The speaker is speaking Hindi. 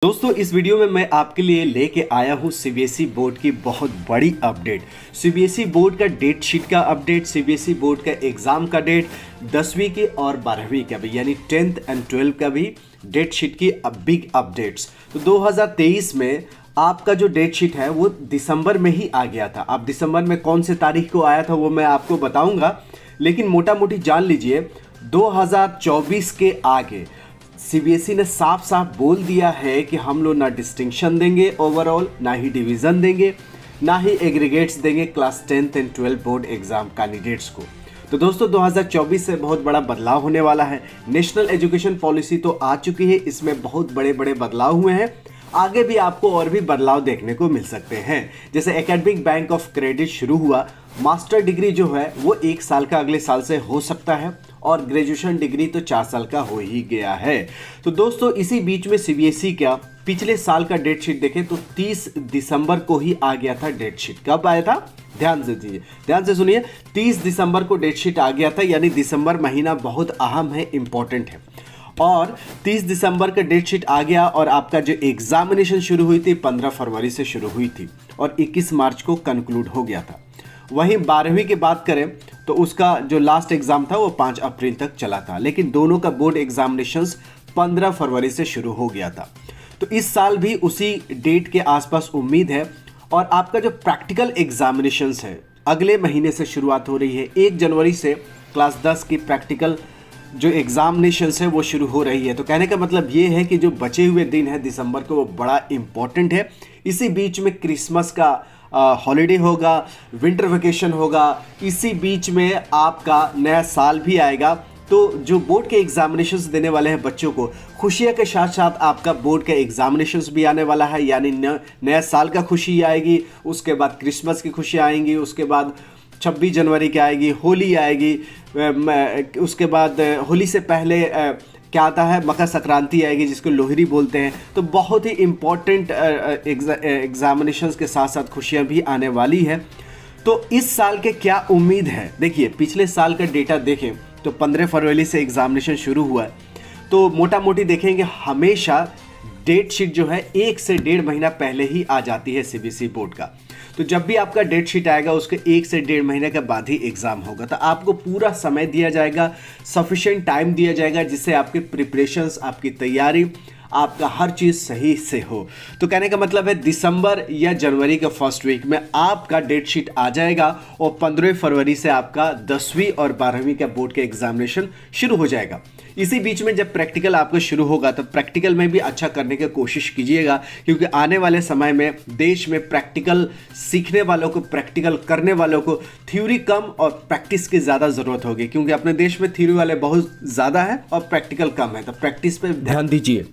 दोस्तों इस वीडियो में मैं आपके लिए लेके आया हूँ सीबीएसई बोर्ड की बहुत बड़ी अपडेट। सीबीएसई बोर्ड का डेट शीट का अपडेट, सीबीएसई बोर्ड का एग्ज़ाम का डेट, 10वीं की और 12वीं का भी यानी 10th एंड 12th का भी डेट शीट की बिग अपडेट्स। तो 2023 में आपका जो डेट शीट है वो दिसंबर में ही आ गया था। अब दिसंबर में कौन से तारीख को आया था वो मैं आपको बताऊंगा, लेकिन मोटा मोटी जान लीजिए 2024 के आगे सीबीएसई ने साफ साफ बोल दिया है कि हम लोग ना डिस्टिंक्शन देंगे ओवरऑल, ना ही डिवीज़न देंगे, ना ही एग्रीगेट्स देंगे class 10th and 12th board exam candidates को। तो दोस्तों 2024 से बहुत बड़ा बदलाव होने वाला है। नेशनल एजुकेशन पॉलिसी तो आ चुकी है, इसमें बहुत बड़े बड़े बदलाव हुए हैं। आगे भी आपको और भी बदलाव देखने को मिल सकते हैं। जैसे एकेडमिक बैंक ऑफ क्रेडिट शुरू हुआ, मास्टर डिग्री जो है वो 1 साल का अगले साल से हो सकता है और ग्रेजुएशन डिग्री तो 4 साल का हो ही गया है। तो दोस्तों इसी बीच में सीबीएसई का पिछले साल का डेट शीट देखें तो 30 दिसंबर को ही आ गया था डेट शीट। कब आया था? ध्यान से दीजिए, ध्यान से सुनिए। 30 दिसंबर को डेट शीट आ गया था, यानी दिसंबर महीना बहुत अहम है, इंपॉर्टेंट है। और 30 दिसंबर का डेट शीट आ गया और आपका जो एग्जामिनेशन शुरू हुई थी 15 फरवरी से शुरू हुई थी और 21 मार्च को कंक्लूड हो गया था। वहीं 12वीं की बात करें तो उसका जो लास्ट एग्जाम था वो 5 अप्रैल तक चला था, लेकिन दोनों का बोर्ड एग्जामिनेशंस 15 फरवरी से शुरू हो गया था। तो इस साल भी उसी डेट के आसपास उम्मीद है। और आपका जो प्रैक्टिकल एग्जामिनेशंस है अगले महीने से शुरुआत हो रही है। 1 जनवरी से क्लास 10 की प्रैक्टिकल जो एग्जामिनेशंस है वो शुरू हो रही है। तो कहने का मतलब ये है कि जो बचे हुए दिन है दिसंबर को वो बड़ा इंपॉर्टेंट है। इसी बीच में क्रिसमस का हॉलीडे होगा, विंटर वेकेशन होगा, इसी बीच में आपका नया साल भी आएगा। तो जो बोर्ड के एग्जामिनेशंस देने वाले हैं बच्चों को, खुशियों के साथ साथ आपका बोर्ड का एग्जामिनेशंस भी आने वाला है, यानी नया साल का खुशी आएगी, उसके बाद क्रिसमस की खुशी आएंगी, उसके बाद 26 जनवरी की आएगी, होली आएगी, उसके बाद होली से पहले क्या आता है, मकर संक्रांति आएगी जिसको लोहड़ी बोलते हैं। तो बहुत ही इम्पॉर्टेंट एग्जामिनेशंस के साथ साथ खुशियां भी आने वाली है। तो इस साल के क्या उम्मीद है, देखिए पिछले साल का डेटा देखें तो 15 फरवरी से एग्जामिनेशन शुरू हुआ है। तो मोटा मोटी देखेंगे हमेशा डेट शीट जो है 1 से 1.5 महीना पहले ही आ जाती है सीबीएसई बोर्ड का। तो जब भी आपका डेट शीट आएगा उसके 1 से 1.5 महीने के बाद ही एग्जाम होगा। तो आपको पूरा समय दिया जाएगा, सफिशिएंट टाइम दिया जाएगा, जिससे आपके प्रिपरेशंस, आपकी तैयारी, आपका हर चीज़ सही से हो। तो कहने का मतलब है दिसंबर या जनवरी के फर्स्ट वीक में आपका डेट शीट आ जाएगा और 15 फरवरी से आपका 10वीं और 12वीं का बोर्ड का एग्जामिनेशन शुरू हो जाएगा। इसी बीच में जब प्रैक्टिकल आपका शुरू होगा तो प्रैक्टिकल में भी अच्छा करने की कोशिश कीजिएगा, क्योंकि आने वाले समय में देश में प्रैक्टिकल सीखने वालों को, प्रैक्टिकल करने वालों को थ्योरी कम और प्रैक्टिस की ज़्यादा ज़रूरत होगी, क्योंकि अपने देश में थ्योरी वाले बहुत ज़्यादा है और प्रैक्टिकल कम है। तो प्रैक्टिस पे ध्यान दीजिए।